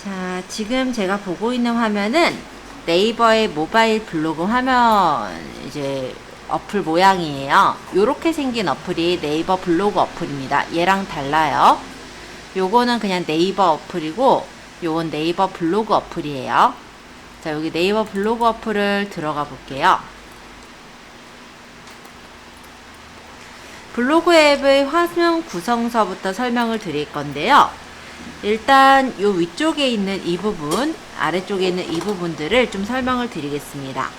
자, 지금 제가 보고 있는 화면은 네이버의 모바일 블로그 화면 이제 어플 모양이에요. 요렇게 생긴 어플이 네이버 블로그 어플입니다. 얘랑 달라요. 요거는 그냥 네이버 어플이고 요건 네이버 블로그 어플이에요. 자, 여기 네이버 블로그 어플을 들어가 볼게요. 블로그 앱의 화면 구성서부터 설명을 드릴 건데요. 일단 요 위쪽에 있는 이 부분, 아래쪽에 있는 이 부분들을 좀 설명을 드리겠습니다.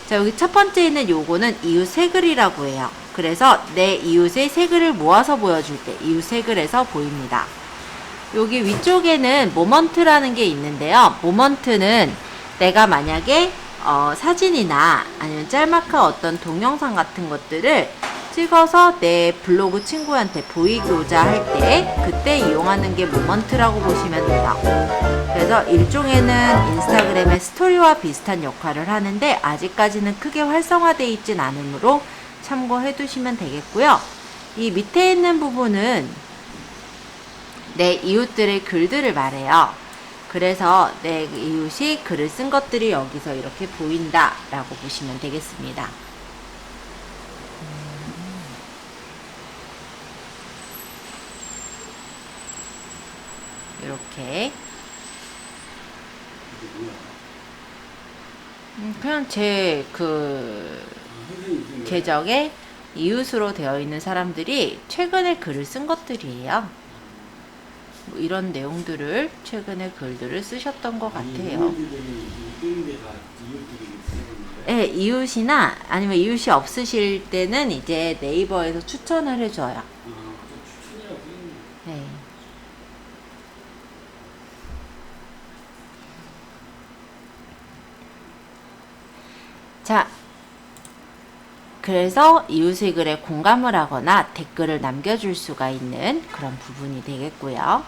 자, 여기 첫 번째 있는 요거는 이웃 새 글이라고 해요. 그래서 내 이웃의 새 글을 모아서 보여줄 때 이웃 새 글에서 보입니다. 여기 위쪽에는 모먼트라는 게 있는데요. 모먼트는 내가 만약에 사진이나 아니면 짤막한 어떤 동영상 같은 것들을 찍어서 내 블로그 친구한테 보이고자 할 때 그때 이용하는 게 모먼트라고 보시면 돼요. 그래서 일종에는 인스타그램의 스토리와 비슷한 역할을 하는데 아직까지는 크게 활성화되어 있진 않으므로 참고해 두시면 되겠고요. 이 밑에 있는 부분은 내 이웃들의 글들을 말해요. 그래서 내 이웃이 글을 쓴 것들이 여기서 이렇게 보인다 라고 보시면 되겠습니다. 이렇게 그냥 제 계정에 이웃으로 되어 있는 사람들이 최근에 글을 쓴 것들이에요. 뭐 이런 내용들을 최근에 글들을 쓰셨던 것 같아요. 네, 이웃이나 아니면 이웃이 없으실 때는 이제 네이버에서 추천을 해줘요. 네. 자, 그래서 이웃의 글에 공감을 하거나 댓글을 남겨줄 수가 있는 그런 부분이 되겠고요.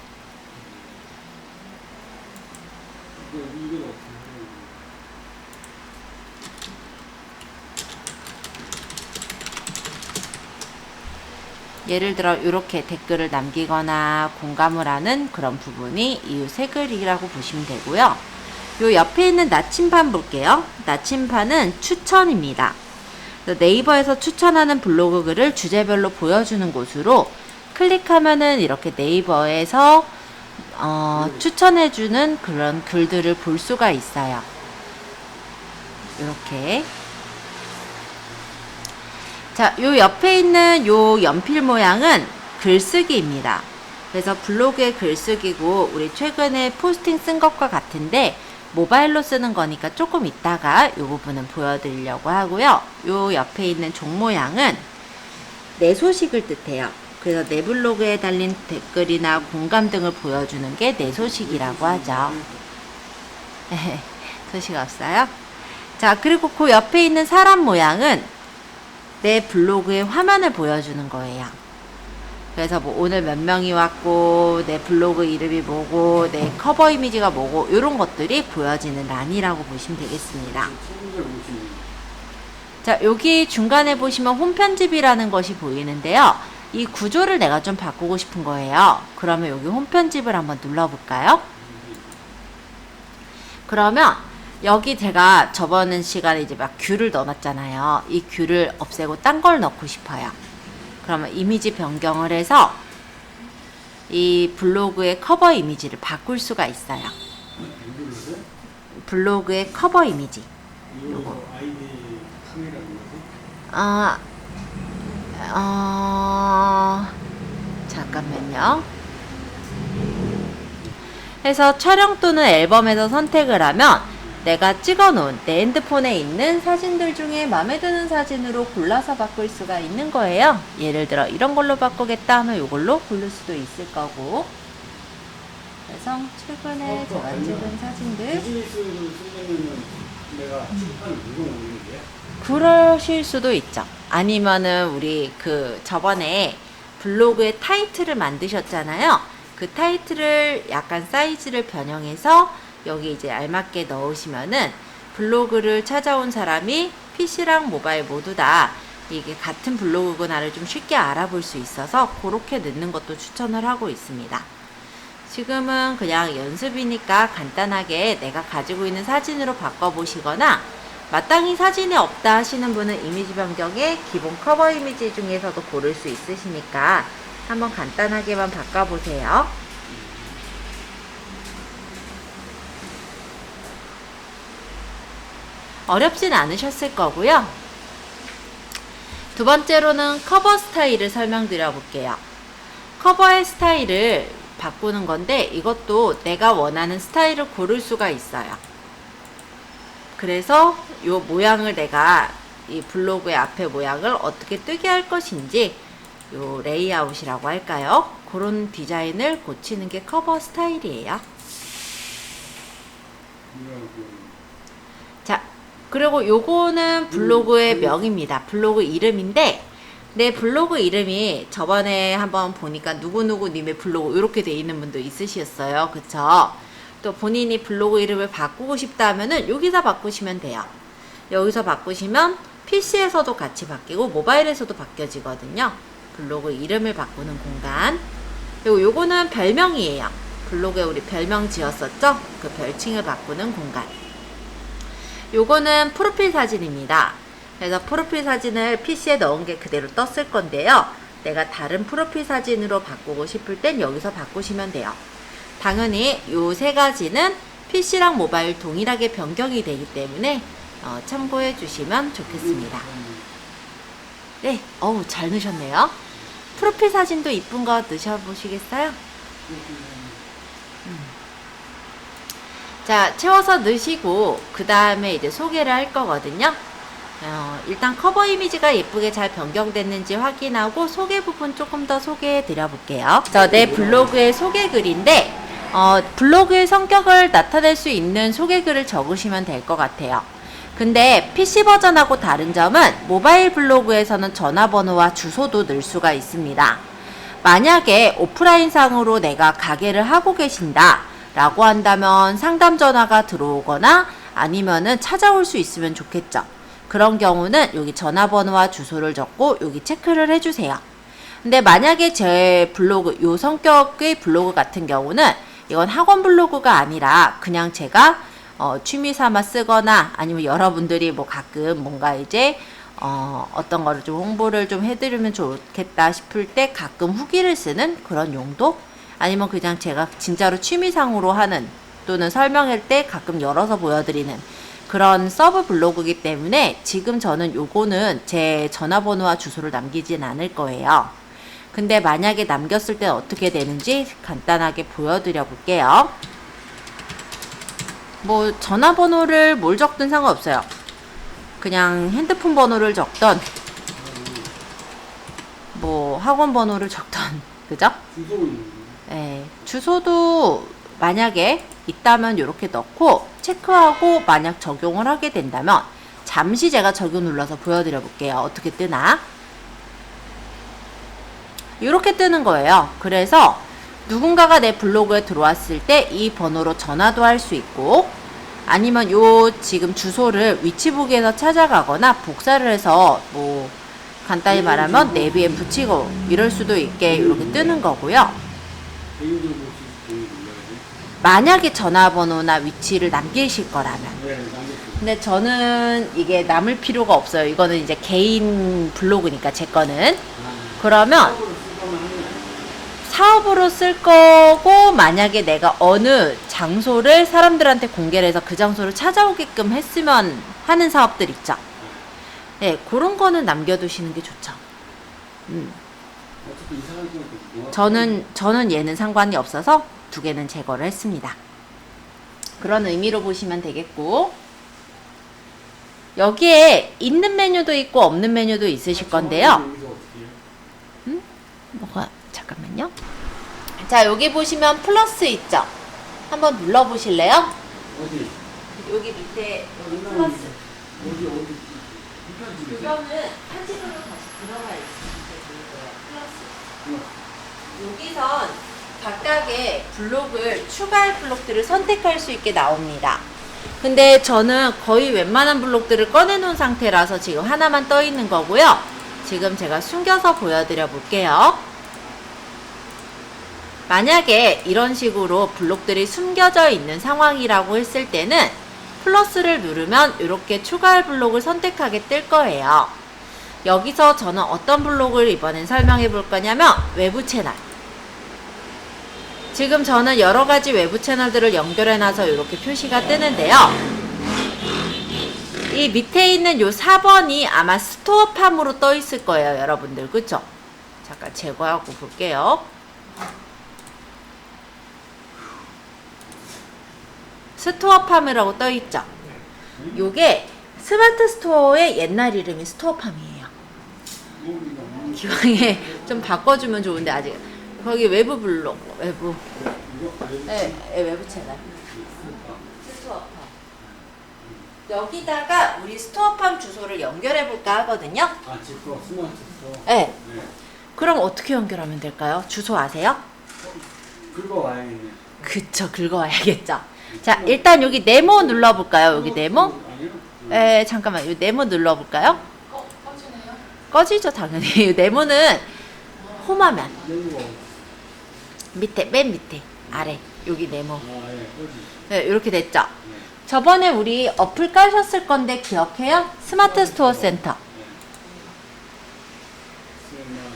예를 들어 이렇게 댓글을 남기거나 공감을 하는 그런 부분이 이웃의 글이라고 보시면 되고요. 요 옆에 있는 나침반 볼게요. 나침반은 추천입니다. 네이버에서 추천하는 블로그 글을 주제별로 보여주는 곳으로 클릭하면은 이렇게 네이버에서 추천해주는 그런 글들을 볼 수가 있어요. 이렇게. 자, 요 옆에 있는 요 연필 모양은 글쓰기입니다. 그래서 블로그의 글쓰기고 우리 최근에 포스팅 쓴 것과 같은데 모바일로 쓰는 거니까 조금 이따가 이 부분은 보여드리려고 하고요. 요 옆에 있는 종 모양은 내 소식을 뜻해요. 그래서 내 블로그에 달린 댓글이나 공감 등을 보여주는 게 내 소식이라고 하죠. 소식 없어요? 자, 그리고 그 옆에 있는 사람 모양은 내 블로그의 화면을 보여주는 거예요. 그래서 뭐 오늘 몇 명이 왔고 내 블로그 이름이 뭐고 내 커버 이미지가 뭐고 이런 것들이 보여지는 란이라고 보시면 되겠습니다. 자, 여기 중간에 보시면 홈 편집이라는 것이 보이는데요. 이 구조를 내가 좀 바꾸고 싶은 거예요. 그러면 여기 홈 편집을 한번 눌러볼까요? 그러면 여기 제가 저번 시간에 이제 막 귤을 넣어놨잖아요. 이 귤을 없애고 딴 걸 넣고 싶어요. 그러면 이미지 변경을 해서 이 블로그의 커버 이미지를 바꿀 수가 있어요. 블로그의 커버 이미지. 요거. 잠깐만요. 해서 촬영 또는 앨범에서 선택을 하면 내가 찍어놓은 내 핸드폰에 있는 사진들 중에 마음에 드는 사진으로 골라서 바꿀 수가 있는 거예요. 예를 들어 이런 걸로 바꾸겠다 하면 이걸로 고를 수도 있을 거고. 그래서 최근에 제가 찍은 사진들 그러실 수도 있죠. 아니면은 우리 저번에 블로그에 타이틀을 만드셨잖아요. 그 타이틀을 약간 사이즈를 변형해서 여기 이제 알맞게 넣으시면은 블로그를 찾아온 사람이 PC랑 모바일 모두 다 이게 같은 블로그구나를 좀 쉽게 알아볼 수 있어서 그렇게 넣는 것도 추천을 하고 있습니다. 지금은 그냥 연습이니까 간단하게 내가 가지고 있는 사진으로 바꿔보시거나 마땅히 사진이 없다 하시는 분은 이미지 변경에 기본 커버 이미지 중에서도 고를 수 있으시니까 한번 간단하게만 바꿔보세요. 어렵진 않으셨을 거고요. 두 번째로는 커버 스타일을 설명드려 볼게요. 커버의 스타일을 바꾸는 건데 이것도 내가 원하는 스타일을 고를 수가 있어요. 그래서 이 모양을 내가 이 블로그의 앞에 모양을 어떻게 뜨게 할 것인지 요 레이아웃이라고 할까요? 그런 디자인을 고치는 게 커버 스타일이에요. 자, 그리고 요거는 블로그의 명입니다. 블로그 이름인데 내 블로그 이름이 저번에 한번 보니까 누구누구 님의 블로그 이렇게 돼 있는 분도 있으셨어요. 그쵸? 또 본인이 블로그 이름을 바꾸고 싶다 하면은 여기서 바꾸시면 돼요. 여기서 바꾸시면 PC에서도 같이 바뀌고 모바일에서도 바뀌어지거든요. 블로그 이름을 바꾸는 공간. 그리고 요거는 별명이에요. 블로그에 우리 별명 지었었죠? 그 별칭을 바꾸는 공간. 요거는 프로필 사진입니다. 그래서 프로필 사진을 PC에 넣은 게 그대로 떴을 건데요. 내가 다른 프로필 사진으로 바꾸고 싶을 땐 여기서 바꾸시면 돼요. 당연히 요 세 가지는 PC랑 모바일 동일하게 변경이 되기 때문에 참고해 주시면 좋겠습니다. 네, 잘 넣으셨네요. 프로필 사진도 이쁜 거 넣으셔보시겠어요? 자, 채워서 넣으시고 그 다음에 이제 소개를 할 거거든요. 일단 커버 이미지가 예쁘게 잘 변경됐는지 확인하고 소개 부분 조금 더 소개해 드려 볼게요. 내 블로그의 소개 글인데 블로그의 성격을 나타낼 수 있는 소개 글을 적으시면 될 것 같아요. 근데 PC 버전하고 다른 점은 모바일 블로그에서는 전화번호와 주소도 넣을 수가 있습니다. 만약에 오프라인 상으로 내가 가게를 하고 계신다 라고 한다면 상담 전화가 들어오거나 아니면은 찾아올 수 있으면 좋겠죠. 그런 경우는 여기 전화번호와 주소를 적고 여기 체크를 해주세요. 근데 만약에 제 블로그, 요 성격의 블로그 같은 경우는 이건 학원 블로그가 아니라 그냥 제가 취미 삼아 쓰거나 아니면 여러분들이 뭐 가끔 뭔가 이제 어떤 거를 좀 홍보를 좀 해드리면 좋겠다 싶을 때 가끔 후기를 쓰는 그런 용도? 아니면 그냥 제가 진짜로 취미상으로 하는 또는 설명할 때 가끔 열어서 보여드리는 그런 서브 블로그이기 때문에 지금 저는 요거는 제 전화번호와 주소를 남기진 않을 거예요. 근데 만약에 남겼을 때 어떻게 되는지 간단하게 보여드려 볼게요. 뭐 전화번호를 뭘 적든 상관없어요. 그냥 핸드폰 번호를 적던 뭐 학원 번호를 적던 그죠? 네, 주소도 만약에 있다면 이렇게 넣고 체크하고 만약 적용을 하게 된다면 잠시 제가 적용 눌러서 보여드려 볼게요. 어떻게 뜨나? 이렇게 뜨는 거예요. 그래서 누군가가 내 블로그에 들어왔을 때 이 번호로 전화도 할 수 있고 아니면 요 지금 주소를 위치북에서 찾아가거나 복사를 해서 뭐 간단히 말하면 내비에 붙이고 이럴 수도 있게 이렇게 뜨는 거고요. 만약에 전화번호나 위치를 남기실 거라면. 근데 저는 이게 남을 필요가 없어요. 이거는 이제 개인 블로그니까 제 거는. 그러면 사업으로 쓸 거고 만약에 내가 어느 장소를 사람들한테 공개를 해서 그 장소를 찾아오게끔 했으면 하는 사업들 있죠. 네, 그런 거는 남겨두시는 게 좋죠. 저는 얘는 상관이 없어서 두 개는 제거를 했습니다. 그런 의미로 보시면 되겠고 여기에 있는 메뉴도 있고 없는 메뉴도 있으실 건데요. 뭐가 잠깐만요. 자, 여기 보시면 플러스 있죠? 한번 눌러 보실래요? 어디? 여기 밑에 플러스. 어디? 그거는 편집으로 다시 들어가 있으면 거예요. 플러스. 여기선 각각의 블록을 추가할 블록들을 선택할 수 있게 나옵니다. 근데 저는 거의 웬만한 블록들을 꺼내 놓은 상태라서 지금 하나만 떠 있는 거고요. 지금 제가 숨겨서 보여드려 볼게요. 만약에 이런 식으로 블록들이 숨겨져 있는 상황이라고 했을 때는 플러스를 누르면 이렇게 추가할 블록을 선택하게 뜰 거예요. 여기서 저는 어떤 블록을 이번엔 설명해 볼 거냐면 외부 채널. 지금 저는 여러 가지 외부 채널들을 연결해 놔서 이렇게 표시가 뜨는데요. 이 밑에 있는 요 4번이 아마 스토어팜으로 떠 있을 거예요, 여러분들. 그쵸? 잠깐 제거하고 볼게요. 스토어팜이라고 떠 있죠? 요게 스마트 스토어의 옛날 이름이 스토어팜이에요. 기왕에 좀 바꿔주면 좋은데 아직 거기 외부 블록 외부 외부 채널 스토어팜 여기다가 우리 스토어팜 주소를 연결해 볼까 하거든요. 아, 직접 스마트 스토어. 네. 그럼 어떻게 연결하면 될까요? 주소 아세요? 긁어와야겠네. 그쵸, 긁어와야겠죠. 자, 일단 여기 네모 눌러볼까요? 여기 네모? 잠깐만, 이 네모 눌러볼까요? 꺼지네요. 꺼지죠, 당연히. 이 네모는 홈화면 밑에, 맨 밑에, 아래 여기 네모. 네, 이렇게 됐죠. 저번에 우리 어플 까셨을 건데 기억해요? 스마트 스토어 센터.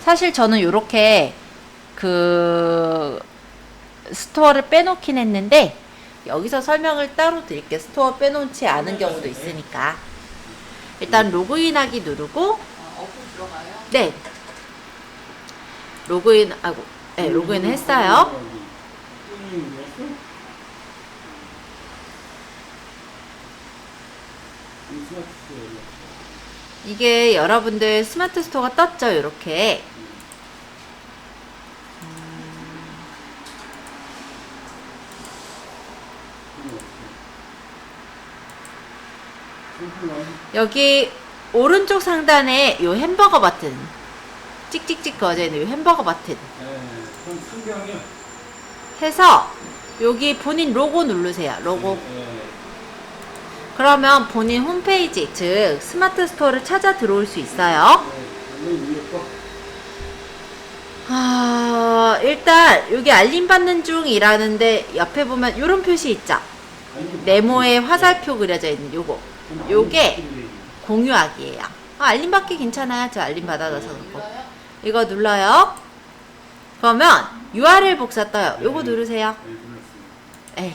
사실 저는 이렇게 그 스토어를 빼놓긴 했는데 여기서 설명을 따로 드릴게요. 스토어 빼놓지 않은 경우도 있으니까. 일단 로그인하기 누르고 어플 들어가요? 네. 로그인 로그인 했어요. 이게 여러분들 스마트 스토어가 떴죠, 이렇게. 여기 오른쪽 상단에 요 햄버거 버튼 찍찍찍 그어져 있는 요 햄버거 버튼 해서 여기 본인 로고 누르세요. 로고. 그러면 본인 홈페이지, 즉 스마트 스토어를 찾아 들어올 수 있어요. 일단 여기 알림 받는 중이라는데 옆에 보면 이런 표시 있죠. 네모에 화살표 그려져 있는 요거. 요게 공유하기예요. 알림 받기 괜찮아요. 저 알림 받아놔서 그렇고. 이거 눌러요. 그러면 URL 복사 떠요. 요거 누르세요. 에이.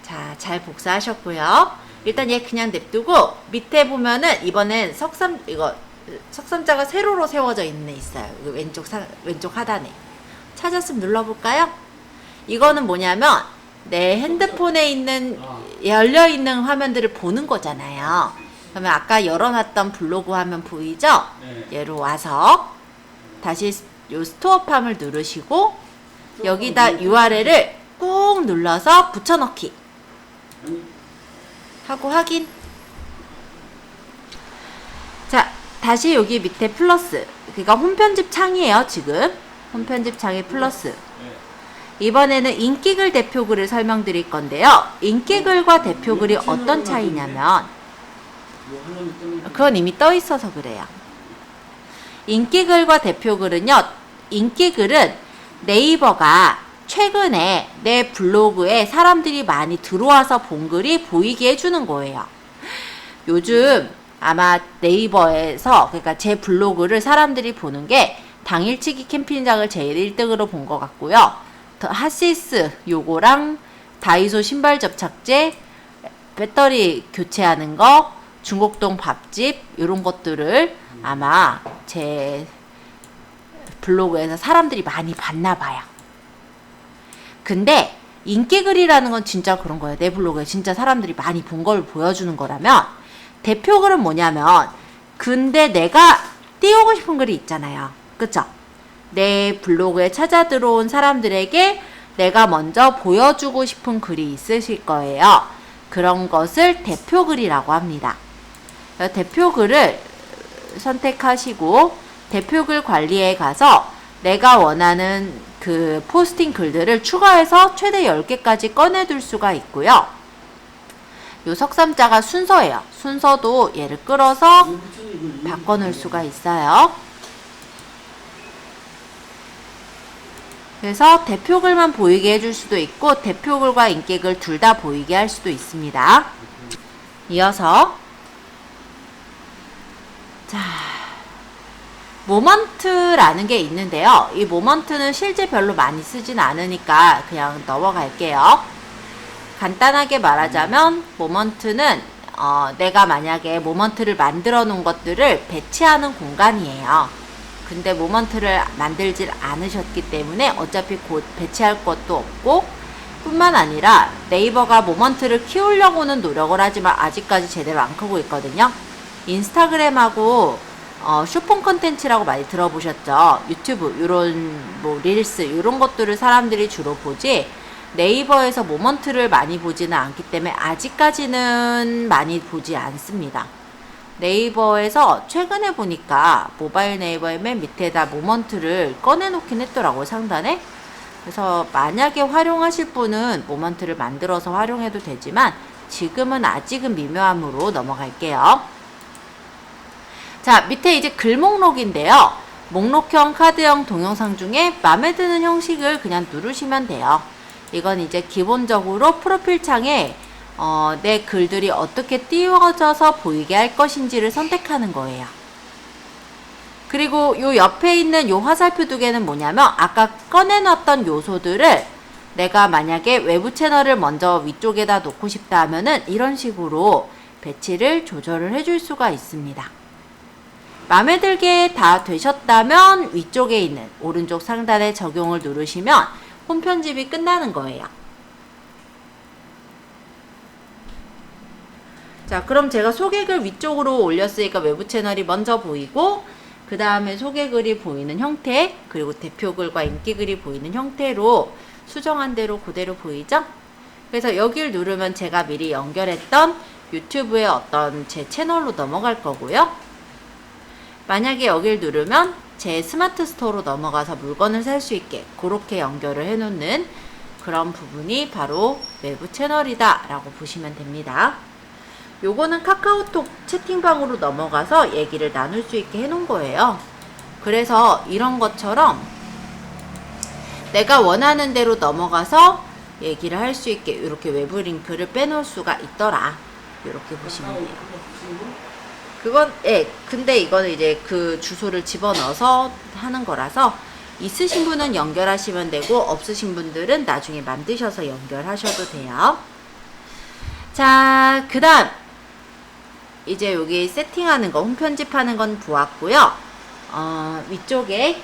자, 잘 복사하셨고요. 일단 얘 그냥 냅두고 밑에 보면은 이번엔 석삼자가 세로로 세워져 있는 애 있어요. 왼쪽 하단에. 찾았으면 눌러볼까요? 이거는 뭐냐면 내 핸드폰에 있는 열려있는 화면들을 보는 거잖아요. 그러면 아까 열어놨던 블로그 화면 보이죠? 얘로 와서 다시 요 스토어팜을 누르시고 여기다 URL을 꾹 눌러서 붙여넣기 하고 확인. 자, 다시 여기 밑에 플러스, 그러니까 홈편집 창이에요. 지금 홈편집 창에 플러스. 이번에는 인기글 대표글을 설명드릴 건데요. 인기글과 대표글이 어떤 차이냐면 그건 이미 떠 있어서 그래요. 인기글과 대표글은요, 인기글은 네이버가 최근에 내 블로그에 사람들이 많이 들어와서 본 글이 보이게 해주는 거예요. 요즘 아마 네이버에서, 그러니까 제 블로그를 사람들이 보는 게 당일치기 캠핑장을 제일 1등으로 본 것 같고요. 핫시스 요거랑 다이소 신발 접착제, 배터리 교체하는 거, 중곡동 밥집 요런 것들을 아마 제 블로그에서 사람들이 많이 봤나 봐요. 근데 인기글이라는 건 진짜 그런 거예요. 내 블로그에 진짜 사람들이 많이 본 걸 보여주는 거라면, 대표글은 뭐냐면 근데 내가 띄우고 싶은 글이 있잖아요. 그쵸? 내 블로그에 찾아 들어온 사람들에게 내가 먼저 보여주고 싶은 글이 있으실 거예요. 그런 것을 대표글이라고 합니다. 대표글을 선택하시고 대표글 관리에 가서 내가 원하는 그 포스팅 글들을 추가해서 최대 10개까지 꺼내둘 수가 있고요. 요 석삼자가 순서예요. 순서도 얘를 끌어서 바꿔놓을 수가 있어요. 그래서 대표글만 보이게 해줄 수도 있고 대표글과 인기글 둘 다 보이게 할 수도 있습니다. 이어서 자, 모먼트라는 게 있는데요. 이 모먼트는 실제 별로 많이 쓰진 않으니까 그냥 넘어갈게요. 간단하게 말하자면 모먼트는 내가 만약에 모먼트를 만들어 놓은 것들을 배치하는 공간이에요. 근데 모먼트를 만들질 않으셨기 때문에 어차피 곧 배치할 것도 없고 뿐만 아니라 네이버가 모먼트를 키우려고는 노력을 하지만 아직까지 제대로 안 크고 있거든요. 인스타그램하고 쇼폼 컨텐츠라고 많이 들어보셨죠? 유튜브 요런 뭐 릴스 요런 것들을 사람들이 주로 보지 네이버에서 모먼트를 많이 보지는 않기 때문에 아직까지는 많이 보지 않습니다. 네이버에서 최근에 보니까 모바일 네이버의 맨 밑에다 모먼트를 꺼내놓긴 했더라고요, 상단에. 그래서 만약에 활용하실 분은 모먼트를 만들어서 활용해도 되지만 지금은 아직은 미묘함으로 넘어갈게요. 자, 밑에 이제 글 목록인데요. 목록형, 카드형, 동영상 중에 마음에 드는 형식을 그냥 누르시면 돼요. 이건 이제 기본적으로 프로필 창에 내 글들이 어떻게 띄워져서 보이게 할 것인지를 선택하는 거예요. 그리고 요 옆에 있는 요 화살표 두 개는 뭐냐면 아까 꺼내놨던 요소들을 내가 만약에 외부 채널을 먼저 위쪽에다 놓고 싶다 하면은 이런 식으로 배치를 조절을 해줄 수가 있습니다. 마음에 들게 다 되셨다면 위쪽에 있는 오른쪽 상단에 적용을 누르시면 홈 편집이 끝나는 거예요. 자, 그럼 제가 소개글 위쪽으로 올렸으니까 외부 채널이 먼저 보이고 그 다음에 소개글이 보이는 형태 그리고 대표글과 인기글이 보이는 형태로 수정한 대로 그대로 보이죠? 그래서 여기를 누르면 제가 미리 연결했던 유튜브의 어떤 제 채널로 넘어갈 거고요. 만약에 여기를 누르면 제 스마트 스토어로 넘어가서 물건을 살 수 있게 그렇게 연결을 해 놓는 그런 부분이 바로 외부 채널이다 라고 보시면 됩니다. 요거는 카카오톡 채팅방으로 넘어가서 얘기를 나눌 수 있게 해 놓은 거예요. 그래서 이런 것처럼 내가 원하는 대로 넘어가서 얘기를 할 수 있게 이렇게 외부 링크를 빼놓을 수가 있더라. 이렇게 보시면 돼요. 그건 근데 이거는 이제 그 주소를 집어넣어서 하는 거라서 있으신 분은 연결하시면 되고 없으신 분들은 나중에 만드셔서 연결하셔도 돼요. 자, 그 다음 이제 여기 세팅하는 거, 홈 편집하는 건 보았고요. 위쪽에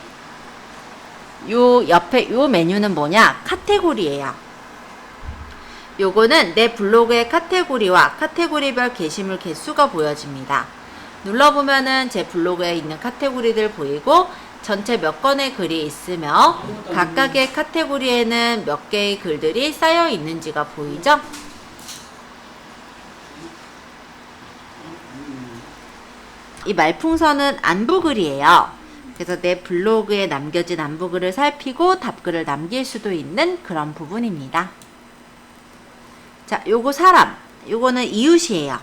요 옆에 요 메뉴는 뭐냐? 카테고리예요. 요거는 내 블로그의 카테고리와 카테고리별 게시물 개수가 보여집니다. 눌러보면은 제 블로그에 있는 카테고리들 보이고 전체 몇 건의 글이 있으며 각각의 카테고리에는 몇 개의 글들이 쌓여 있는지가 보이죠? 이 말풍선은 안부글이에요. 그래서 내 블로그에 남겨진 안부글을 살피고 답글을 남길 수도 있는 그런 부분입니다. 자, 요거 사람, 요거는 이웃이에요.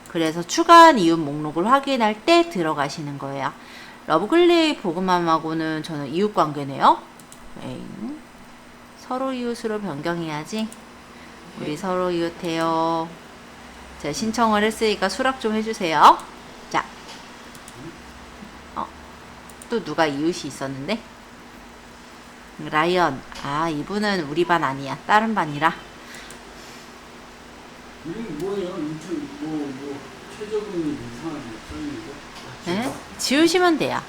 그래서 추가한 이웃 목록을 확인할 때 들어가시는 거예요. 러브글리 보그맘하고는 저는 이웃 관계네요. 서로 이웃으로 변경해야지. 우리 서로 이웃해요. 제가 신청을 했으니까 수락 좀 해주세요. 자, 또 누가 이웃이 있었는데? 라이언. 아, 이분은 우리 반 아니야. 다른 반이라. 이게 뭐예요? 최저금이 이상하게 써있는데? 네? 지우시면 돼요.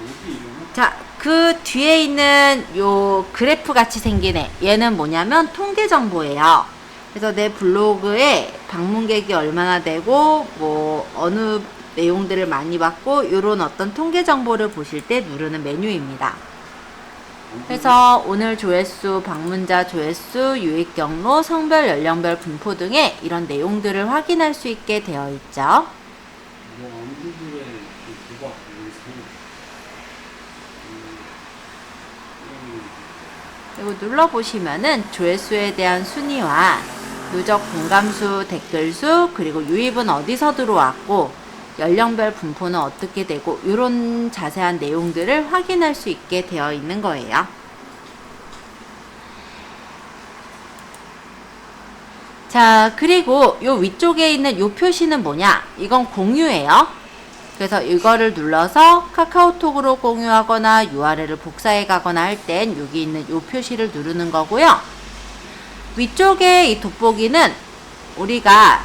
여기 이름은? 자, 그 뒤에 있는 요 그래프 같이 생긴 애. 얘는 뭐냐면 통계 정보예요. 그래서 내 블로그에 방문객이 얼마나 되고, 뭐, 어느 내용들을 많이 받고, 요런 어떤 통계 정보를 보실 때 누르는 메뉴입니다. 그래서 오늘 조회수, 방문자 조회수, 유입 경로, 성별, 연령별 분포 등의 이런 내용들을 확인할 수 있게 되어 있죠. 그리고 눌러보시면은 조회수에 대한 순위와 누적 공감수, 댓글수, 그리고 유입은 어디서 들어왔고 연령별 분포는 어떻게 되고 이런 자세한 내용들을 확인할 수 있게 되어 있는 거예요. 자, 그리고 요 위쪽에 있는 요 표시는 뭐냐? 이건 공유예요. 그래서 이거를 눌러서 카카오톡으로 공유하거나 URL을 복사해 가거나 할 땐 여기 있는 요 표시를 누르는 거고요. 위쪽에 이 돋보기는 우리가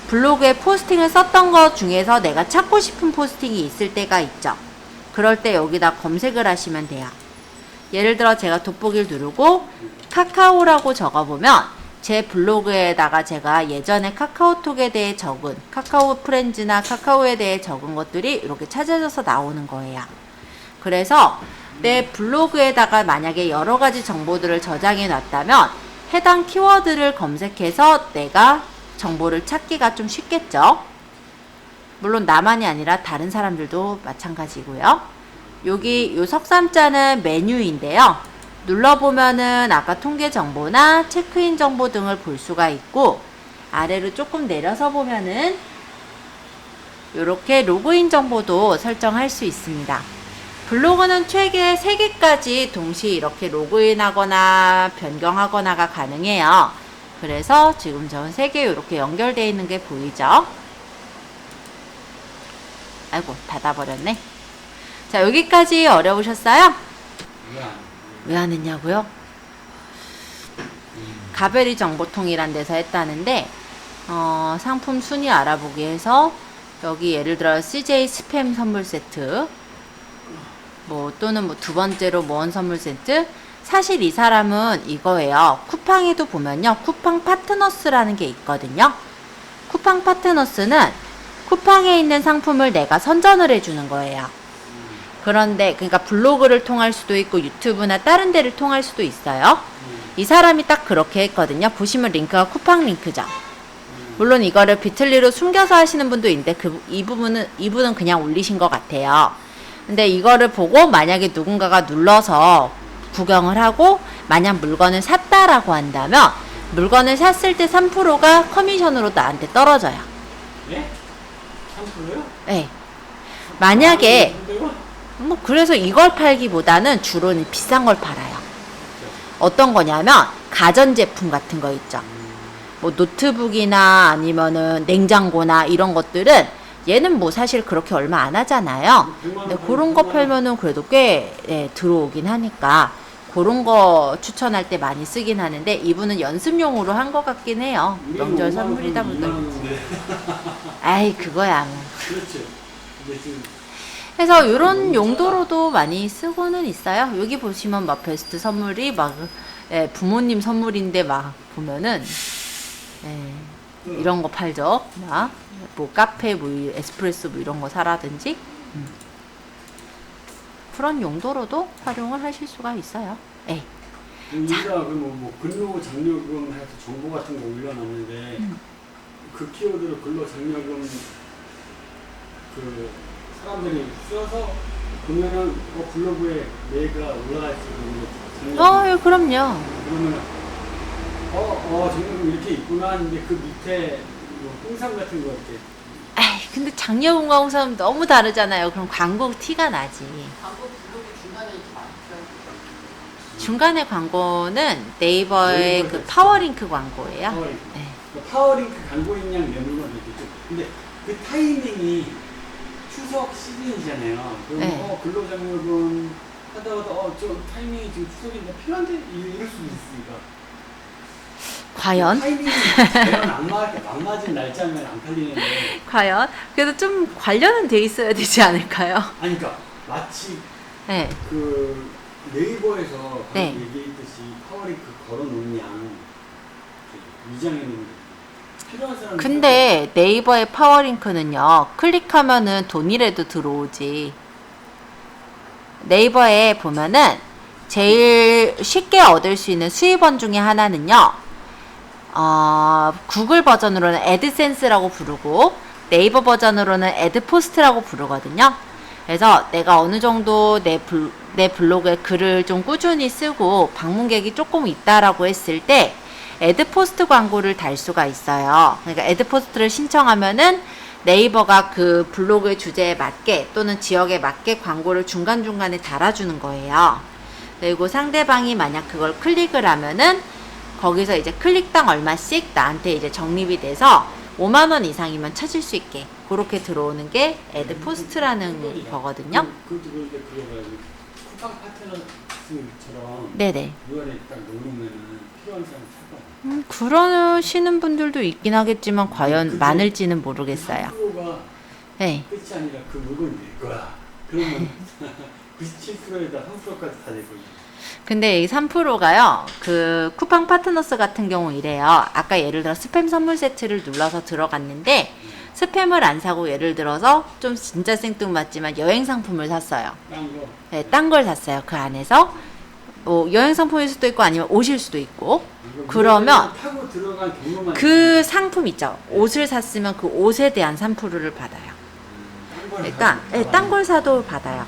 블로그에 포스팅을 썼던 것 중에서 내가 찾고 싶은 포스팅이 있을 때가 있죠. 그럴 때 여기다 검색을 하시면 돼요. 예를 들어 제가 돋보기를 누르고 카카오라고 적어보면 제 블로그에다가 제가 예전에 카카오톡에 대해 적은 카카오 프렌즈나 카카오에 대해 적은 것들이 이렇게 찾아져서 나오는 거예요. 그래서 내 블로그에다가 만약에 여러 가지 정보들을 저장해 놨다면 해당 키워드를 검색해서 내가 정보를 찾기가 좀 쉽겠죠. 물론 나만이 아니라 다른 사람들도 마찬가지고요. 여기 요 석삼자는 메뉴인데요. 눌러보면은 아까 통계 정보나 체크인 정보 등을 볼 수가 있고, 아래로 조금 내려서 보면은 이렇게 로그인 정보도 설정할 수 있습니다. 블로그는 최대 3개까지 동시에 이렇게 로그인하거나 변경하거나가 가능해요. 그래서 지금 전 3개 이렇게 연결되어 있는 게 보이죠? 아이고, 닫아버렸네. 자, 여기까지 어려우셨어요? 왜 안 했냐고요? 가베리 정보통이란 데서 했다는데, 상품 순위 알아보기 해서 여기 예를 들어 CJ 스팸 선물 세트, 또는 두 번째로 모원 선물 세트. 사실 이 사람은 이거예요. 쿠팡에도 보면요, 쿠팡 파트너스라는 게 있거든요. 쿠팡 파트너스는 쿠팡에 있는 상품을 내가 선전을 해주는 거예요. 그런데 그러니까 블로그를 통할 수도 있고 유튜브나 다른 데를 통할 수도 있어요. 이 사람이 딱 그렇게 했거든요. 보시면 링크가 쿠팡 링크죠. 물론 이거를 비틀리로 숨겨서 하시는 분도 있는데 이분은 그냥 올리신 것 같아요. 근데 이거를 보고 만약에 누군가가 눌러서 구경을 하고 만약 물건을 샀다라고 한다면 물건을 샀을 때 3%가 커미션으로 나한테 떨어져요. 네? 3%요? 네. 만약에 그래서 이걸 팔기보다는 주로 비싼 걸 팔아요. 어떤 거냐면 가전제품 같은 거 있죠. 노트북이나 아니면은 냉장고나 이런 것들은 얘는 사실 그렇게 얼마 안 하잖아요. 근데 그런 거 팔면은 그래도 꽤 들어오긴 하니까 그런 거 추천할 때 많이 쓰긴 하는데 이분은 연습용으로 한 것 같긴 해요. 명절 선물이다 보니까. 아이, 그거야 뭐. 그렇죠. 근데 지금 그래서 이런 용도로도 많이 쓰고는 있어요. 여기 보시면 베스트 선물이 부모님 선물인데 보면은 이런 거 팔죠. 카페 에스프레소 이런 거 사라든지 그런 용도로도 활용을 하실 수가 있어요. 우리가 근로 장려금 해서 정보 같은 거 올려놨는데 그 키워드로 근로 장려금 사람들이 써서 보면은 블로그에 내가 올라갈 수 있는 장려금. 그럼요. 그러면 장려금 이렇게 있구나 하는데 그 밑에 홍삼 같은 거 이렇게. 근데 장려금과 홍삼은 너무 다르잖아요. 그럼 광고 티가 나지. 광고 블로그 중간에 이렇게 많죠. 중간에 광고는 네이버의 그 파워링크 광고예요. 파워링크. 네. 파워링크 광고 있냐는 내물건 있겠죠. 근데 그 타이밍이 추석 시즌이잖아요. 그럼 근로장려금 하다가 저 타이밍이 지금 추석인데 필요한데 이럴 수도 있으니까. 과연? 타이밍이 안 맞은 날짜면 안 팔리는데. 과연? 그래도 좀 관련은 돼 있어야 되지 않을까요? 아니 그러니까 마치 네. 그 네이버에서 네. 얘기했듯이 파워링크 걸어놓은 양 위장해 놓는 필요한 사람. 근데 네이버의 파워링크는요, 클릭하면은 돈이라도 들어오지. 네이버에 보면은 제일 쉽게 얻을 수 있는 수입원 중에 하나는요, 구글 버전으로는 애드센스라고 부르고 네이버 버전으로는 애드포스트라고 부르거든요. 그래서 내가 어느 정도 내 블로그에 글을 좀 꾸준히 쓰고 방문객이 조금 있다라고 했을 때 애드포스트 광고를 달 수가 있어요. 그러니까 애드포스트를 신청하면은 네이버가 그 블로그의 주제에 맞게 또는 지역에 맞게 광고를 중간중간에 달아주는 거예요. 그리고 상대방이 만약 그걸 클릭을 하면은 거기서 이제 클릭당 얼마씩 나한테 이제 적립이 돼서 5만 원 이상이면 찾을 수 있게 그렇게 들어오는 게 애드 포스트라는 거거든요. 그것도 그런데 그거가지고 쿠팡 파트너스처럼 네네. URL 딱 누르면은 필요한 사람 찾아. 그러시는 분들도 있긴 하겠지만 과연 그죠? 많을지는 모르겠어요. 3%가 네. 끝이 아니라 그 물건이 될 거야. 그러면 97%에다 3%까지 다 될 거야. 근데 이 3%가요, 그 쿠팡 파트너스 같은 경우 이래요. 아까 예를 들어 스팸 선물 세트를 눌러서 들어갔는데 스팸을 안 사고 예를 들어서 좀 진짜 생뚱맞지만 여행 상품을 샀어요. 딴 거. 네, 딴 걸 샀어요. 그 안에서 뭐 여행 상품일 수도 있고 아니면 옷일 수도 있고. 그러면 타고 들어간 경로만 그 상품 있죠. 옷을 샀으면 그 옷에 대한 3%를 받아요. 그러니까 딴 걸 사도 받아요.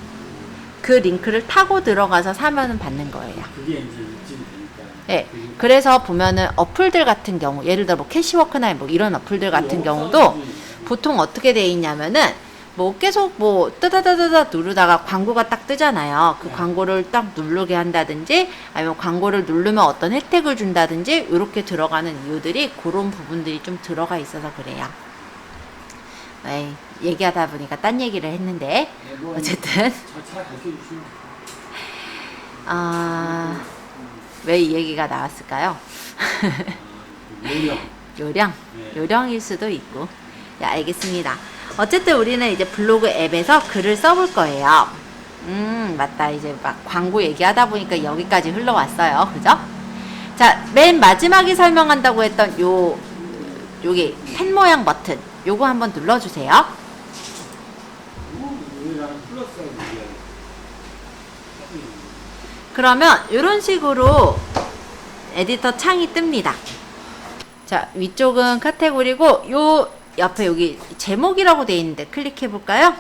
그 링크를 타고 들어가서 사면은 받는 거예요. 그게 이제 입증이 되니까. 네, 그래서 보면은 어플들 같은 경우, 예를 들어 뭐 캐시워크나 뭐 이런 어플들 같은 경우도 보통 어떻게 돼 있냐면은 뭐 계속 뭐 뜨다다다다 누르다가 광고가 딱 뜨잖아요. 그 광고를 딱 누르게 한다든지 아니면 광고를 누르면 어떤 혜택을 준다든지 이렇게 들어가는 이유들이 그런 부분들이 좀 들어가 있어서 그래요. 네, 얘기하다 보니까 딴 얘기를 했는데 어쨌든 잘 가르쳐주시면. 왜 이 얘기가 나왔을까요? 요령. 요령? 네. 요령일 수도 있고. 네, 알겠습니다. 어쨌든 우리는 이제 블로그 앱에서 글을 써볼 거예요. 맞다. 이제 막 광고 얘기하다 보니까 여기까지 흘러왔어요. 그죠? 자, 맨 마지막에 설명한다고 했던 여기 펜 모양 버튼. 요거 한번 눌러주세요. 우리랑 플러스하고 얘기하는. 그러면 이런 식으로 에디터 창이 뜹니다. 자, 위쪽은 카테고리고 요 옆에 여기 제목이라고 되어 있는데 클릭해 볼까요?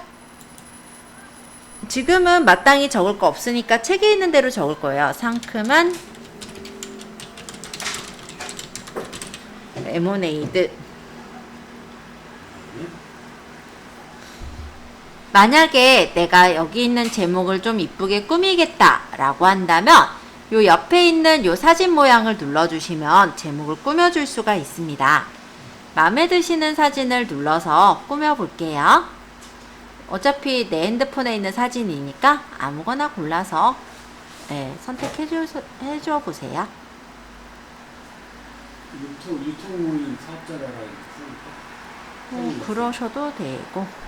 지금은 마땅히 적을 거 없으니까 책에 있는 대로 적을 거예요. 상큼한 레모네이드. 만약에 내가 여기 있는 제목을 좀 이쁘게 꾸미겠다 라고 한다면 요 옆에 있는 요 사진 모양을 눌러주시면 제목을 꾸며줄 수가 있습니다. 마음에 드시는 사진을 눌러서 꾸며볼게요. 어차피 내 핸드폰에 있는 사진이니까 아무거나 골라서 선택해줘 보세요. 유통인 사업자라고 쓰니까. 그러셔도 되고.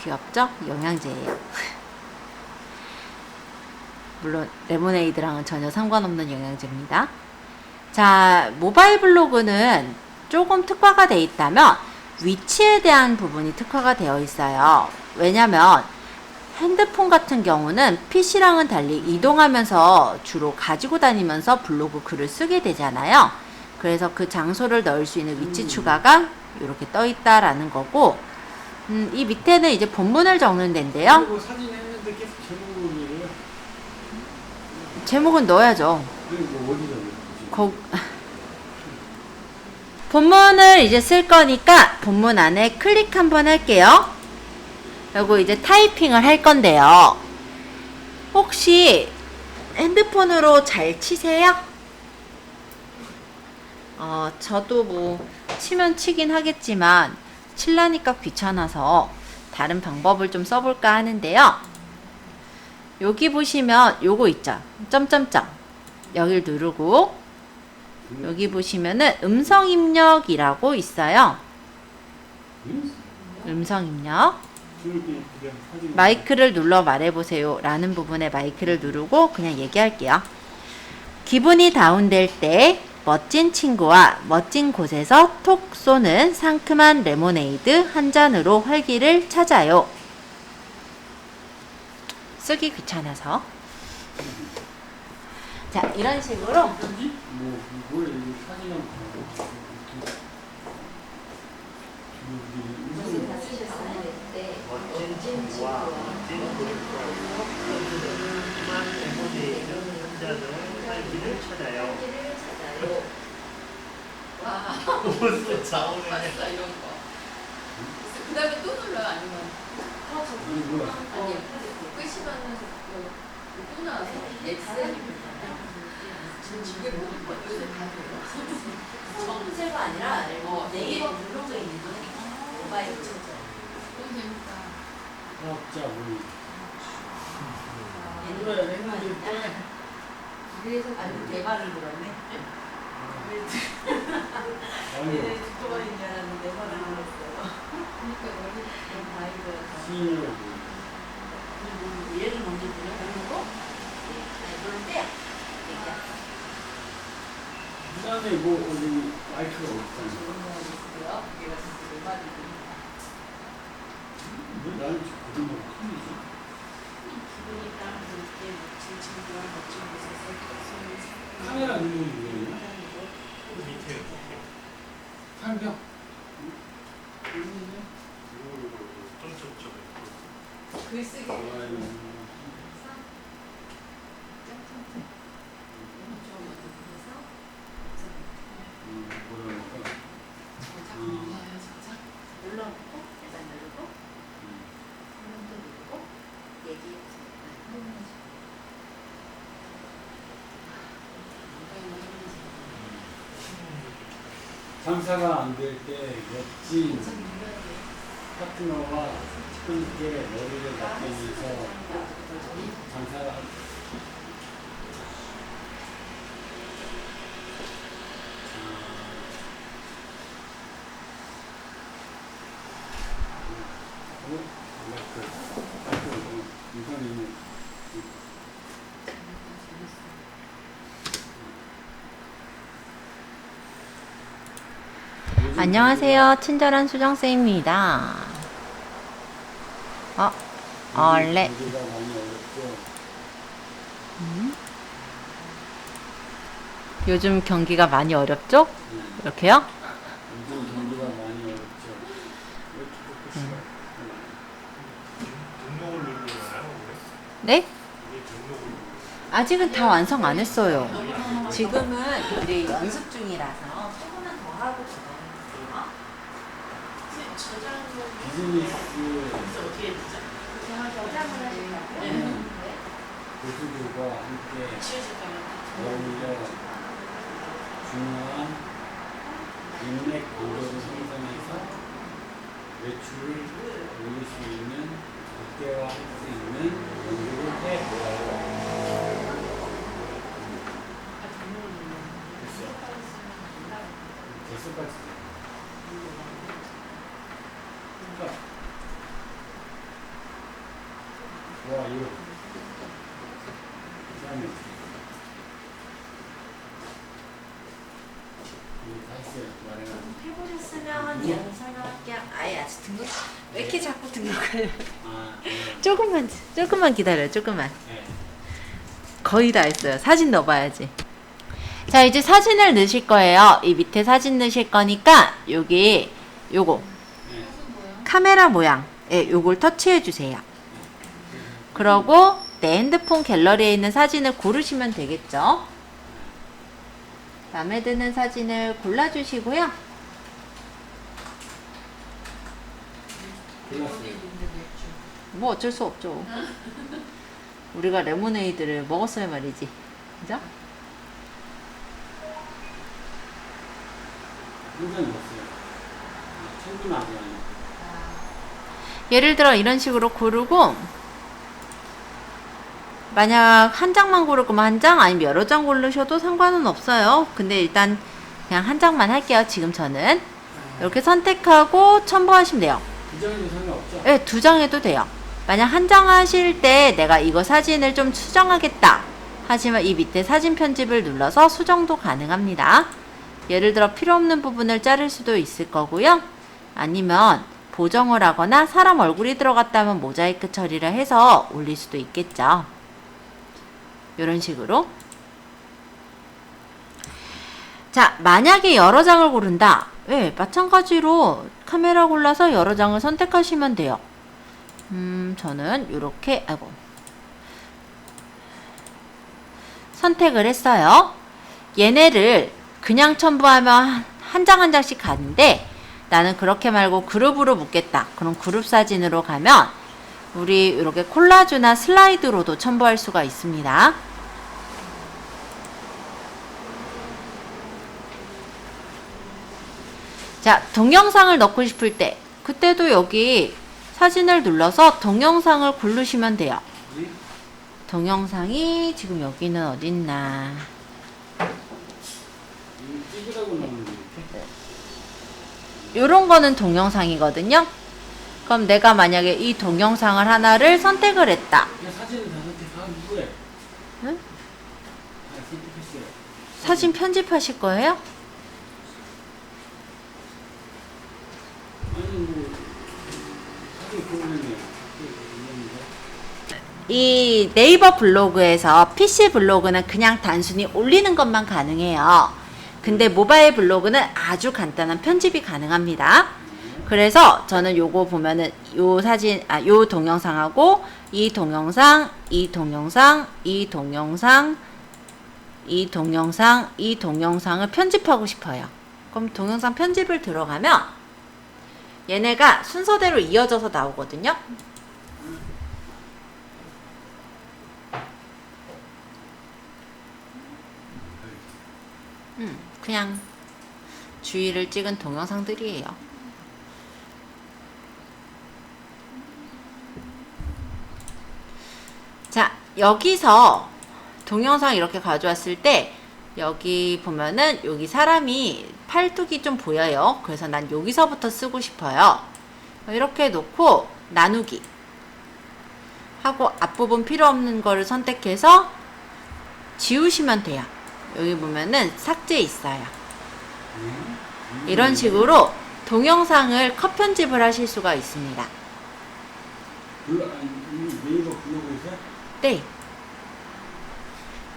귀엽죠? 영양제예요. 물론 레모네이드랑은 전혀 상관없는 영양제입니다. 자, 모바일 블로그는 조금 특화가 되어 있다면 위치에 대한 부분이 특화가 되어 있어요. 왜냐면 핸드폰 같은 경우는 PC랑은 달리 이동하면서 주로 가지고 다니면서 블로그 글을 쓰게 되잖아요. 그래서 그 장소를 넣을 수 있는 위치 추가가 이렇게 떠 있다라는 거고, 이 밑에는 이제 본문을 적는 데인데요. 그리고 사진 했는데 계속 제목을 얘기해요. 제목은 넣어야죠. 그리고 어디다 본문을 이제 쓸 거니까 본문 안에 클릭 한번 할게요. 그리고 이제 타이핑을 할 건데요. 혹시 핸드폰으로 잘 치세요? 저도 뭐 치면 치긴 하겠지만 칠라니까 귀찮아서 다른 방법을 좀 써볼까 하는데요. 여기 보시면 요거 있죠. 점점점. 여길 누르고 여기 보시면은 음성 입력이라고 있어요. 음성 입력. 마이크를 눌러 말해보세요 라는 부분에 마이크를 누르고 그냥 얘기할게요. 기분이 다운될 때 멋진 친구와 멋진 곳에서 톡 쏘는 상큼한 레모네이드 한 잔으로 활기를 찾아요. 쓰기 귀찮아서. 자, 이런 식으로 무슨 자원을 봤어 이런 거. 그 다음에 또 눌러요 아니면? 아니 끝이면은 듣고 나서 엑셀이 지금 집에 모든 거 요새 다 돼요. 정체가 아니라 네이버 블로그에 있는 모바일 책. 너무 재밌다. 과학자 우리. 그래 했는데 그래서 내 말을 들었네. 아니 듣고만인 줄 알았는데 내 말을 들었어요. 그러니까 원래 그럼 다행이더라고요. 신을 얘를 먼저 들어보고 물을 빼요. 그다음에 뭐 어디 마이크가 없잖아. 얘가 내 말을 왜 나는 지금 그런 거 큰일이지? 기분이 따라서 이렇게 진친구랑 멋진 곳에서 카메라 누르는 거예요? 밑에 상병. 점점점 글쓰기 뭐랄까. 저작 뭐예요, 저작? 눌러놓고 일단 누르고 한번더 누르고 얘기해보세요. 장사가 안 될 때 멋진 파트너와 함께 머리를 맞대면서 장사를 안녕하세요. 친절한 수정쌤입니다. 원래 경기가 많이 어렵죠. 요즘 경기가 많이 어렵죠? 이렇게요? 요즘 경기가 많이 어렵죠. 왜 이렇게 수가 등록을 누르나요? 네? 이게 등록을 누르 아직은 다 완성 안 했어요. 지금은 우리 연습 중이라서 조금만 더 하고 들어갈게요. 비즈니스 어떻게 되죠? 저장을 하시려고요? 고수들과 함께 치우실까요? 어울려 중요한 인맥 관계를 형성해서 매출을 올릴 수 있는 극대화할 수 있는 연구를 해보아요. 됐을까지. 좋아요. 그다음에 다 했어요. 말해가. 해보셨으면 얘는 설명할게요. 아예 아직 등록 왜 이렇게 자꾸 등록을 아, 조금만 기다려요. 조금만. 네. 거의 다 했어요. 사진 넣어봐야지. 자, 이제 사진을 넣으실 거예요. 이 밑에 사진 넣으실 거니까 여기 요거 네. 카메라 모양 요걸 터치해 주세요. 그러고 내 핸드폰 갤러리에 있는 사진을 고르시면 되겠죠. 마음에 드는 사진을 골라주시고요. 골랐어요. 뭐 어쩔 수 없죠. 우리가 레모네이드를 먹었어야 말이지. 그죠? 굉장히 멋있어요. 충분하지 않아요. 예를 들어 이런 식으로 고르고 만약 한 장만 고를 거면 한 장 아니면 여러 장 고르셔도 상관은 없어요. 근데 일단 그냥 한 장만 할게요. 지금 저는 이렇게 선택하고 첨부하시면 돼요. 두 장에도 상관없죠? 네, 두 장 해도 돼요. 만약 한 장 하실 때 내가 이거 사진을 좀 수정하겠다 하시면 이 밑에 사진 편집을 눌러서 수정도 가능합니다. 예를 들어 필요 없는 부분을 자를 수도 있을 거고요. 아니면 보정을 하거나 사람 얼굴이 들어갔다면 모자이크 처리를 해서 올릴 수도 있겠죠. 이런 식으로. 자, 만약에 여러 장을 고른다. 네, 마찬가지로 카메라 골라서 여러 장을 선택하시면 돼요. 저는 이렇게 선택을 했어요. 얘네를 그냥 첨부하면 한 장 한 장씩 가는데 나는 그렇게 말고 그룹으로 묶겠다. 그럼 그룹 사진으로 가면 우리 이렇게 콜라주나 슬라이드로도 첨부할 수가 있습니다. 자, 동영상을 넣고 싶을 때 그때도 여기 사진을 눌러서 동영상을 고르시면 돼요. 네? 동영상이 지금 여기는 어딨나. 이거 찍으라고 넣는 거 이렇게? 요런 거는 동영상이거든요. 그럼 내가 만약에 이 동영상을 하나를 선택을 했다. 그냥 사진은 다 선택하고 이거에. 응? 다 선택했어요. 사진 편집하실 거예요? 아니 뭐 사진 고르면 이 네이버 블로그에서 PC 블로그는 그냥 단순히 올리는 것만 가능해요. 근데 모바일 블로그는 아주 간단한 편집이 가능합니다. 그래서 저는 요거 보면은 요 사진, 요 동영상하고 이 동영상, 이 동영상, 이 동영상, 이 동영상, 이 동영상을 편집하고 싶어요. 그럼 동영상 편집을 들어가면 얘네가 순서대로 이어져서 나오거든요. 그냥 주의를 찍은 동영상들이에요. 자, 여기서 동영상 이렇게 가져왔을 때 여기 보면은 여기 사람이 팔뚝이 좀 보여요. 그래서 난 여기서부터 쓰고 싶어요. 이렇게 놓고 나누기 하고 앞부분 필요 없는 거를 선택해서 지우시면 돼요. 여기 보면은 삭제 있어요. 이런 식으로 동영상을 컷 편집을 하실 수가 있습니다. 네이버 블로그에서? 네.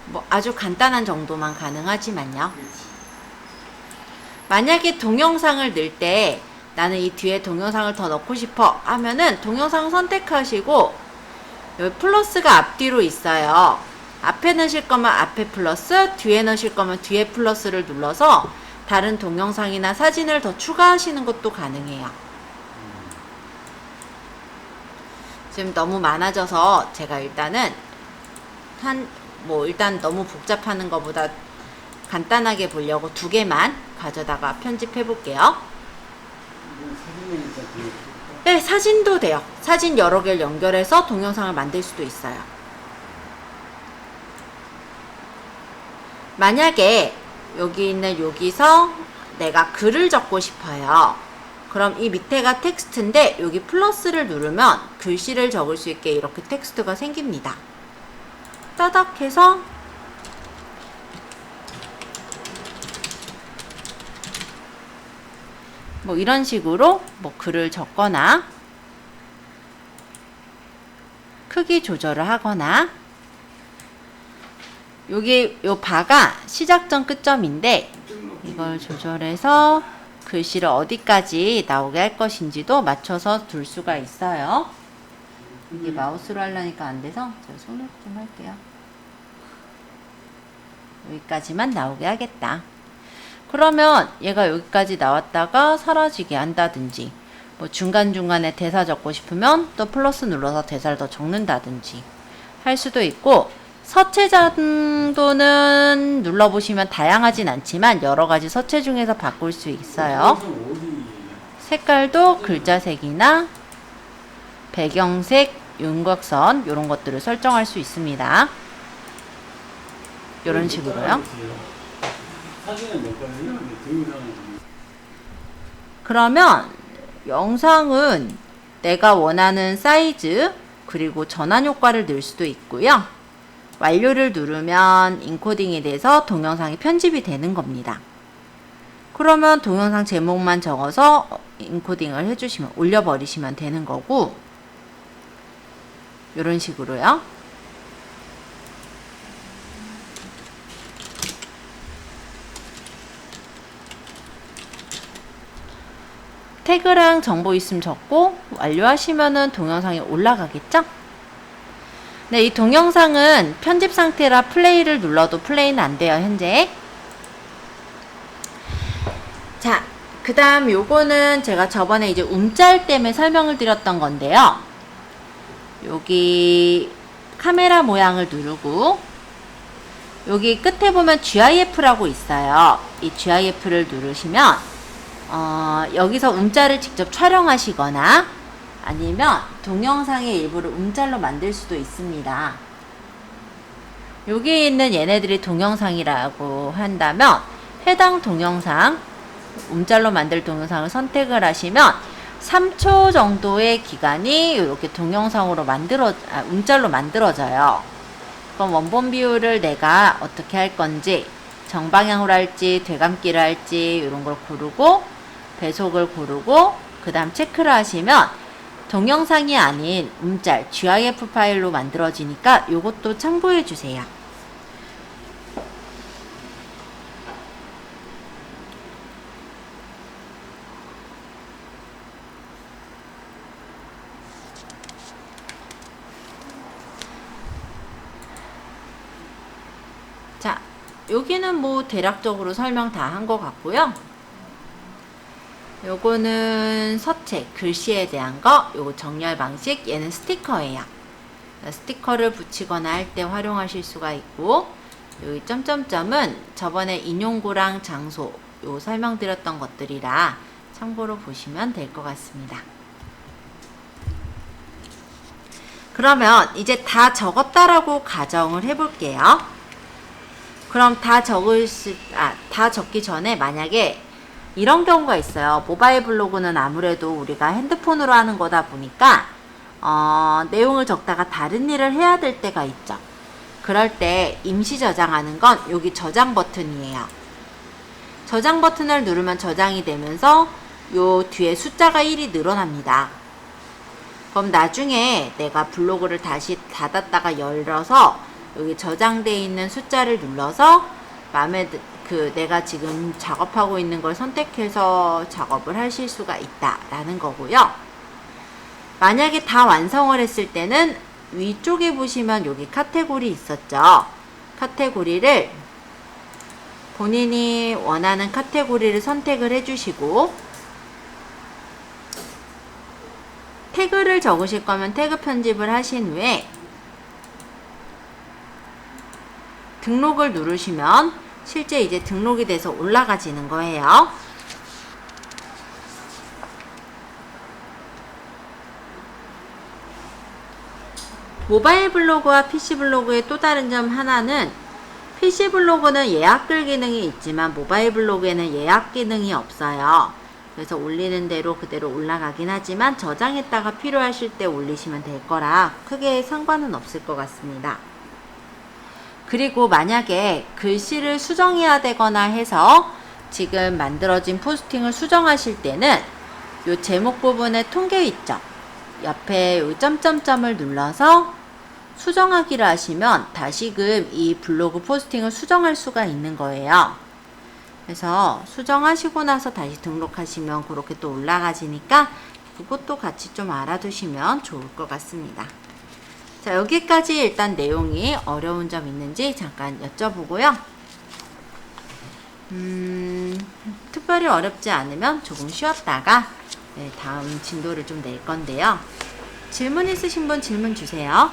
뭐 아주 간단한 정도만 가능하지만요. 만약에 동영상을 넣을 때 나는 이 뒤에 동영상을 더 넣고 싶어 하면은 동영상 선택하시고 여기 플러스가 앞뒤로 있어요. 앞에 넣으실 거면 앞에 플러스, 뒤에 넣으실 거면 뒤에 플러스를 눌러서 다른 동영상이나 사진을 더 추가하시는 것도 가능해요. 지금 너무 많아져서 제가 일단은 일단 너무 복잡하는 것보다 간단하게 보려고 2개만 가져다가 편집해 볼게요. 네, 사진도 돼요. 사진 여러 개를 연결해서 동영상을 만들 수도 있어요. 만약에 여기 있는 여기서 내가 글을 적고 싶어요. 그럼 이 밑에가 텍스트인데 여기 플러스를 누르면 글씨를 적을 수 있게 이렇게 텍스트가 생깁니다. 따닥 해서 뭐 이런 식으로 뭐 글을 적거나 크기 조절을 하거나 여기 요 바가 시작점 끝점인데 이걸 조절해서 글씨를 어디까지 나오게 할 것인지도 맞춰서 둘 수가 있어요. 이게 마우스로 하려니까 안 돼서 제가 손으로 좀 할게요. 여기까지만 나오게 하겠다. 그러면 얘가 여기까지 나왔다가 사라지게 한다든지 뭐 중간중간에 대사 적고 싶으면 또 플러스 눌러서 대사를 더 적는다든지 할 수도 있고 서체 정도는 눌러보시면 다양하진 않지만 여러가지 서체 중에서 바꿀 수 있어요. 색깔도 글자색이나 배경색, 윤곽선 이런 것들을 설정할 수 있습니다. 이런 식으로요. 그러면 영상은 내가 원하는 사이즈 그리고 전환 효과를 넣을 수도 있고요. 완료를 누르면 인코딩이 돼서 동영상이 편집이 되는 겁니다. 그러면 동영상 제목만 적어서 인코딩을 해주시면 올려버리시면 되는 거고 이런 식으로요. 태그랑 정보 있으면 적고 완료하시면은 동영상이 올라가겠죠? 네, 이 동영상은 편집 상태라 플레이를 눌러도 플레이는 안 돼요, 현재. 자, 그 다음 요거는 제가 저번에 이제 움짤 때문에 설명을 드렸던 건데요. 여기 카메라 모양을 누르고 여기 끝에 보면 GIF라고 있어요. 이 GIF를 누르시면 여기서 음짤을 직접 촬영하시거나 아니면 동영상의 일부를 음짤로 만들 수도 있습니다. 여기 있는 얘네들이 동영상이라고 한다면 해당 동영상, 음짤로 만들 동영상을 선택을 하시면 3초 정도의 기간이 이렇게 동영상으로 음짤로 만들어져요. 그럼 원본 비율을 내가 어떻게 할 건지, 정방향으로 할지, 되감기를 할지, 이런 걸 고르고, 배속을 고르고, 그 다음 체크를 하시면 동영상이 아닌 음짤, GIF 파일로 만들어지니까 이것도 참고해 주세요. 자, 여기는 뭐 대략적으로 설명 다 한 것 같고요. 요거는 서체, 글씨에 대한 거, 요거 정렬 방식, 얘는 스티커예요. 스티커를 붙이거나 할 때 활용하실 수가 있고, 여기 점점점은 저번에 인용구랑 장소, 요 설명드렸던 것들이라 참고로 보시면 될 것 같습니다. 그러면 이제 다 적었다라고 가정을 해볼게요. 그럼 다 적기 전에 만약에 이런 경우가 있어요. 모바일 블로그는 아무래도 우리가 핸드폰으로 하는 거다 보니까 내용을 적다가 다른 일을 해야 될 때가 있죠. 그럴 때 임시 저장하는 건 여기 저장 버튼이에요. 저장 버튼을 누르면 저장이 되면서 요 뒤에 숫자가 1이 늘어납니다. 그럼 나중에 내가 블로그를 다시 닫았다가 열어서 여기 저장되어 있는 숫자를 눌러서 내가 지금 작업하고 있는 걸 선택해서 작업을 하실 수가 있다라는 거고요. 만약에 다 완성을 했을 때는 위쪽에 보시면 여기 카테고리 있었죠. 카테고리를 본인이 원하는 카테고리를 선택을 해주시고 태그를 적으실 거면 태그 편집을 하신 후에 등록을 누르시면 실제 이제 등록이 돼서 올라가지는 거예요. 모바일 블로그와 PC 블로그의 또 다른 점 하나는 PC 블로그는 예약글 기능이 있지만 모바일 블로그에는 예약 기능이 없어요. 그래서 올리는 대로 그대로 올라가긴 하지만 저장했다가 필요하실 때 올리시면 될 거라 크게 상관은 없을 것 같습니다. 그리고 만약에 글씨를 수정해야 되거나 해서 지금 만들어진 포스팅을 수정하실 때는 요 제목 부분에 통계 있죠. 옆에 요 점점점을 눌러서 수정하기를 하시면 다시금 이 블로그 포스팅을 수정할 수가 있는 거예요. 그래서 수정하시고 나서 다시 등록하시면 그렇게 또 올라가지니까 그것도 같이 좀 알아두시면 좋을 것 같습니다. 자, 여기까지 일단 내용이 어려운 점 있는지 잠깐 여쭤보고요. 특별히 어렵지 않으면 조금 쉬었다가 다음 진도를 좀 낼 건데요. 질문 있으신 분 질문 주세요.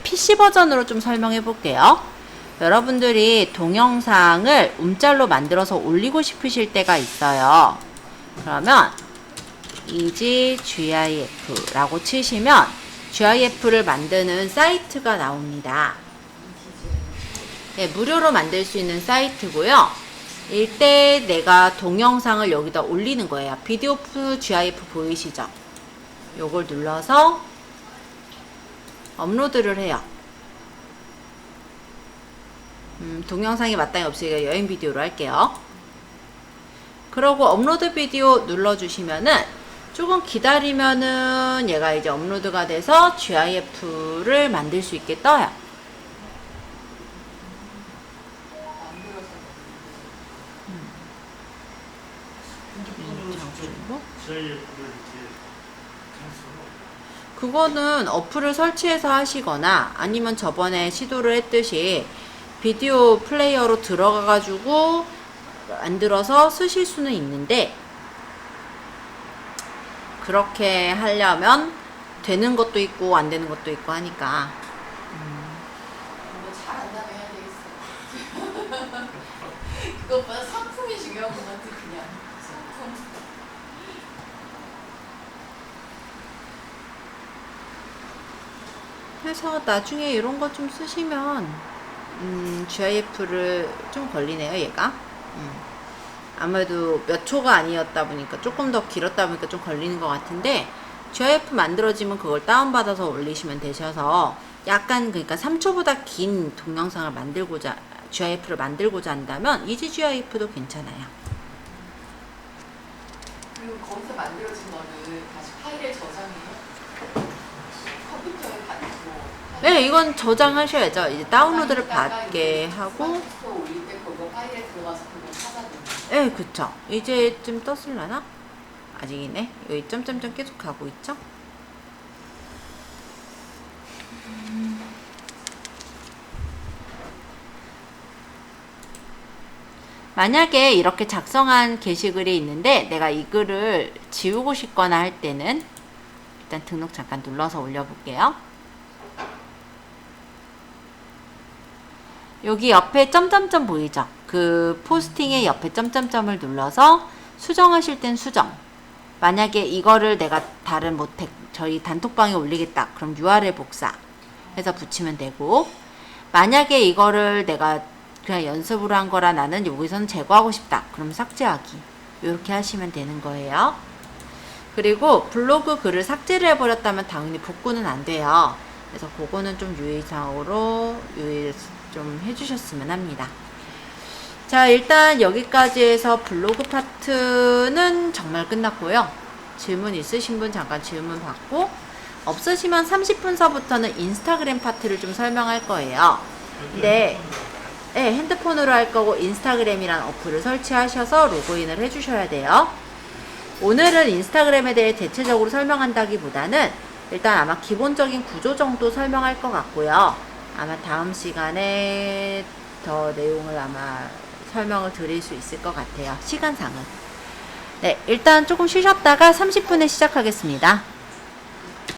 PC 버전으로 좀 설명해 볼게요. 여러분들이 동영상을 음짤로 만들어서 올리고 싶으실 때가 있어요. 그러면 EasyGIF라고 치시면 GIF를 만드는 사이트가 나옵니다. 네, 무료로 만들 수 있는 사이트고요. 이때 내가 동영상을 여기다 올리는 거예요. 비디오 GIF 보이시죠? 요걸 눌러서 업로드를 해요. 동영상이 마땅히 없으니까 여행 비디오로 할게요. 그러고 업로드 비디오 눌러주시면은 조금 기다리면은 얘가 이제 업로드가 돼서 GIF를 만들 수 있게 떠요. 그거는 어플을 설치해서 하시거나 아니면 저번에 시도를 했듯이 비디오 플레이어로 들어가가지고 만들어서 쓰실 수는 있는데 그렇게 하려면 되는 것도 있고 안 되는 것도 있고 하니까. 이거 잘한다면 해야 되겠어. 그것보다 상품이 중요한 것 같아 그냥. 상품. 해서 나중에 이런 거 좀 쓰시면 GIF를 좀 걸리네요 얘가. 아무래도 몇 초가 아니었다 보니까 조금 더 길었다 보니까 좀 걸리는 것 같은데, GIF 만들어지면 그걸 다운받아서 올리시면 되셔서 약간, 그러니까 3초보다 긴 동영상을 만들고자, GIF를 만들고자 한다면 이지 GIF도 괜찮아요. 그리고 거기서 만들어진 거는 다시 파일에 저장해요. 컴퓨터에 받고. 네, 이건 저장하셔야죠. 이제 다운로드를 받게 하고. 스마트폰 올릴 때 그거 파일에 들어가서 그거 찾아내는. 네, 그쵸. 이제 좀 떴을라나? 아직이네. 여기 점점점 계속 가고 있죠? 만약에 이렇게 작성한 게시글이 있는데 내가 이 글을 지우고 싶거나 할 때는 일단 등록 잠깐 눌러서 올려볼게요. 여기 옆에 점점점 보이죠? 그 포스팅의 옆에 점점점을 눌러서 수정하실 땐 수정. 만약에 이거를 내가 다른 뭐 저희 단톡방에 올리겠다. 그럼 URL 복사 해서 붙이면 되고, 만약에 이거를 내가 그냥 연습으로 한 거라 나는 여기서는 제거하고 싶다. 그럼 삭제하기. 이렇게 하시면 되는 거예요. 그리고 블로그 글을 삭제를 해버렸다면 당연히 복구는 안 돼요. 그래서 그거는 좀 유의사항으로 좀 해주셨으면 합니다. 자, 일단 여기까지 해서 블로그 파트는 정말 끝났고요. 질문 있으신 분 잠깐 질문 받고, 없으시면 30분서부터는 인스타그램 파트를 좀 설명할 거예요. 근데 네, 핸드폰으로 할 거고 인스타그램이란 어플을 설치하셔서 로그인을 해주셔야 돼요. 오늘은 인스타그램에 대해 대체적으로 설명한다기보다는 일단 아마 기본적인 구조 정도 설명할 것 같고요. 아마 다음 시간에 더 내용을 아마 설명을 드릴 수 있을 것 같아요. 시간상은. 네, 일단 조금 쉬셨다가 30분에 시작하겠습니다.